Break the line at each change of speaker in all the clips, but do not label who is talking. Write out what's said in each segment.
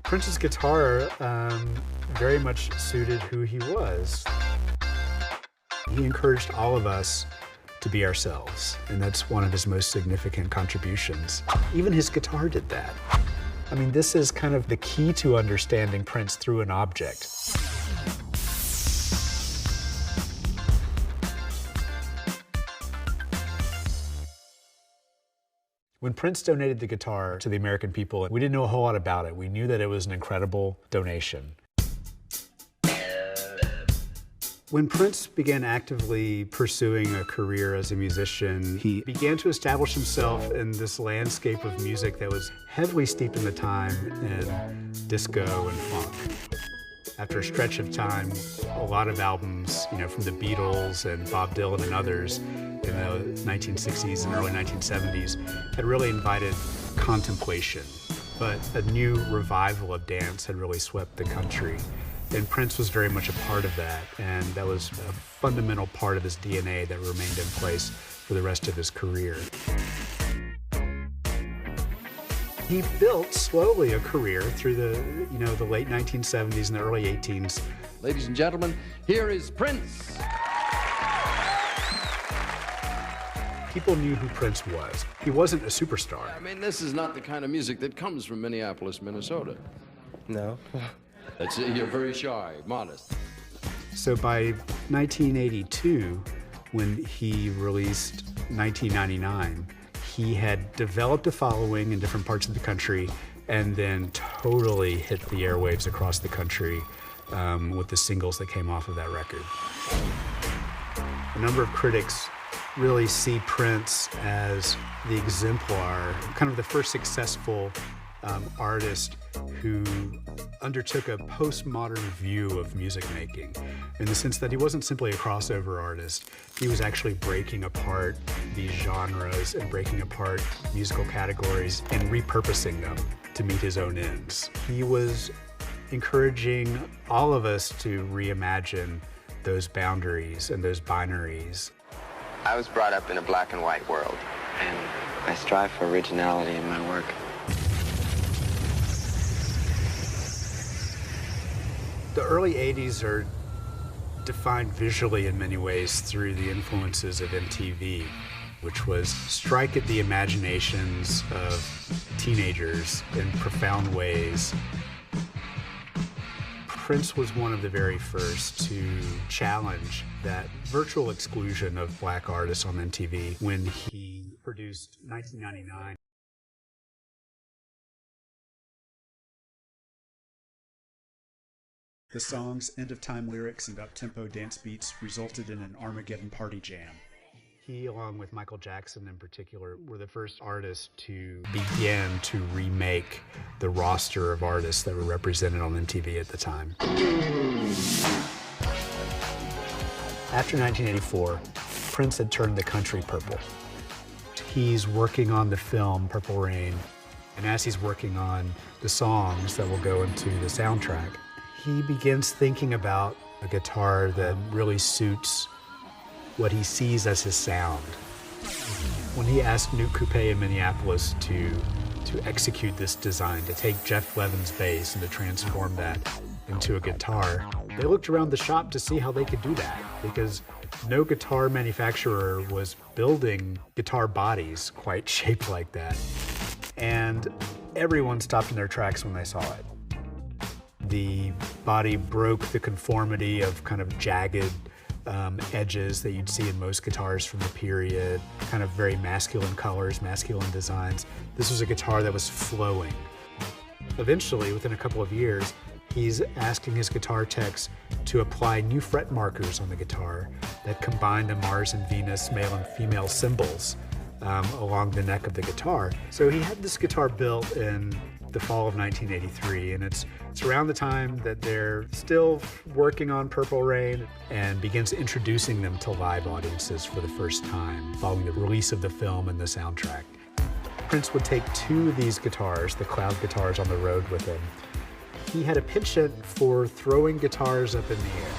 Prince's guitar very much suited who he was. He encouraged all of us to be ourselves, and that's one of his most significant contributions. Even his guitar did that. I mean, this is kind of the key to understanding Prince through an object. When Prince donated the guitar to the American people, we didn't know a whole lot about it. We knew that it was an incredible donation. When Prince began actively pursuing a career as a musician, he began to establish himself in this landscape of music that was heavily steeped in the time in disco and funk. After a stretch of time, a lot of albums, from the Beatles and Bob Dylan and others in the 1960s and early 1970s had really invited contemplation. But a new revival of dance had really swept the country. And Prince was very much a part of that, and that was a fundamental part of his DNA that remained in place for the rest of his career. He built slowly a career through the late 1970s and the early 18s.
Ladies and gentlemen, here is Prince.
People knew who Prince was. He wasn't a superstar.
I mean, this is not the kind of music that comes from Minneapolis, Minnesota.
No.
You're very shy, modest.
So by 1982, when he released 1999, he had developed a following in different parts of the country and then totally hit the airwaves across the country with the singles that came off of that record. A number of critics really see Prince as the exemplar, kind of the first successful artist who undertook a postmodern view of music making, in the sense that he wasn't simply a crossover artist. He was actually breaking apart these genres and breaking apart musical categories and repurposing them to meet his own ends. He was encouraging all of us to reimagine those boundaries and those binaries.
I was brought up in a black and white world, and I strive for originality in my work.
The early 80s are defined visually in many ways through the influences of MTV, which was strike at the imaginations of teenagers in profound ways. Prince was one of the very first to challenge that virtual exclusion of black artists on MTV when he produced 1999. The song's end-of-time lyrics and up-tempo dance beats resulted in an Armageddon party jam. He, along with Michael Jackson in particular, were the first artists to begin to remake the roster of artists that were represented on MTV at the time. After 1984, Prince had turned the country purple. He's working on the film Purple Rain, and as he's working on the songs that will go into the soundtrack, he begins thinking about a guitar that really suits what he sees as his sound. When he asked Nuke Coupe in Minneapolis to execute this design, to take Jeff Levin's bass and to transform that into a guitar, they looked around the shop to see how they could do that, because no guitar manufacturer was building guitar bodies quite shaped like that. And everyone stopped in their tracks when they saw it. The body broke the conformity of kind of jagged edges that you'd see in most guitars from the period, kind of very masculine colors, masculine designs. This was a guitar that was flowing. Eventually, within a couple of years, he's asking his guitar techs to apply new fret markers on the guitar that combine the Mars and Venus male and female symbols along the neck of the guitar. So he had this guitar built in the fall of 1983, and it's around the time that they're still working on Purple Rain, and begins introducing them to live audiences for the first time following the release of the film and the soundtrack. Prince would take two of these guitars, the cloud guitars, on the road with him. He had a penchant for throwing guitars up in the air.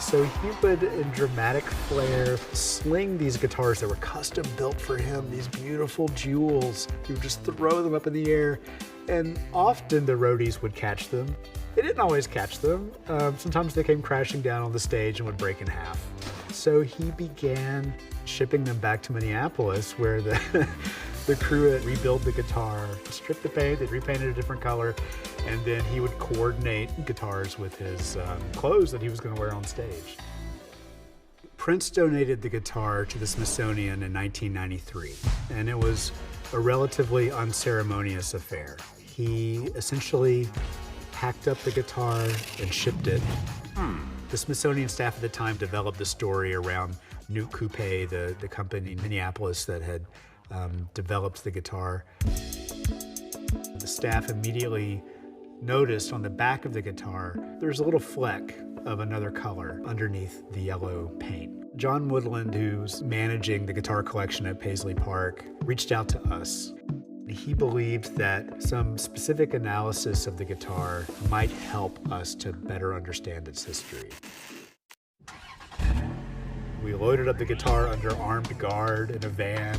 So he would, in dramatic flair, sling these guitars that were custom built for him, these beautiful jewels. He would just throw them up in the air And often the roadies would catch them. They didn't always catch them. Sometimes they came crashing down on the stage and would break in half. So he began shipping them back to Minneapolis, where the crew would rebuild the guitar, strip the paint, they'd repaint it a different color, and then he would coordinate guitars with his clothes that he was going to wear on stage. Prince donated the guitar to the Smithsonian in 1993, and it was a relatively unceremonious affair. He essentially packed up the guitar and shipped it. The Smithsonian staff at the time developed the story around Nuke Coupe, the company in Minneapolis that had developed the guitar. The staff immediately noticed on the back of the guitar, there's a little fleck of another color underneath the yellow paint. John Woodland, who's managing the guitar collection at Paisley Park, reached out to us. He believed that some specific analysis of the guitar might help us to better understand its history. We loaded up the guitar under armed guard in a van,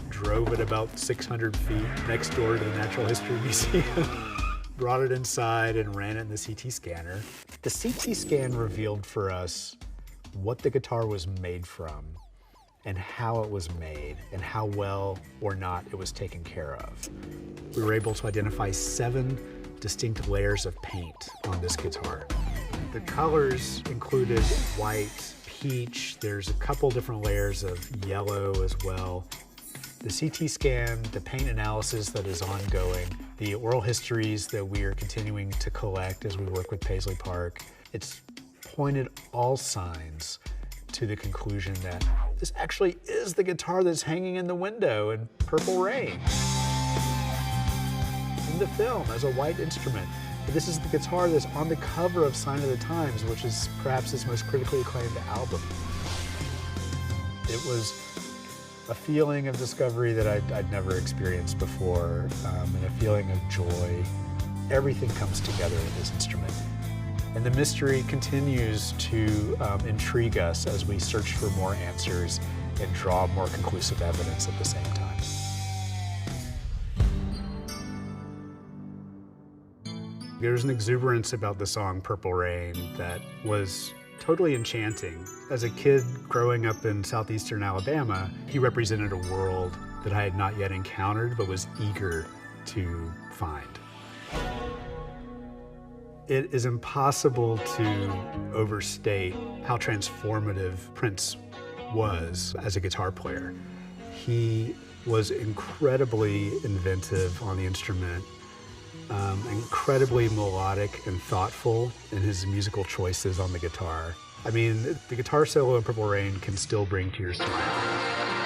drove it about 600 feet next door to the Natural History Museum, brought it inside and ran it in the CT scanner. The CT scan revealed for us what the guitar was made from and how it was made and how well or not it was taken care of. We were able to identify 7 distinct layers of paint on this guitar. The colors included white, peach, there's a couple different layers of yellow as well. The CT scan, the paint analysis that is ongoing, the oral histories that we are continuing to collect as we work with Paisley Park, it's pointed all signs to the conclusion that this actually is the guitar that's hanging in the window in Purple Rain, in the film as a white instrument. But this is the guitar that's on the cover of Sign of the Times, which is perhaps his most critically acclaimed album. It was a feeling of discovery that I'd never experienced before, and a feeling of joy. Everything comes together with this instrument. And the mystery continues to intrigue us as we search for more answers and draw more conclusive evidence at the same time. There's an exuberance about the song Purple Rain that was totally enchanting. As a kid growing up in southeastern Alabama, he represented a world that I had not yet encountered but was eager to find. It is impossible to overstate how transformative Prince was as a guitar player. He was incredibly inventive on the instrument, incredibly melodic and thoughtful in his musical choices on the guitar. I mean, the guitar solo in Purple Rain can still bring tears to my eyes.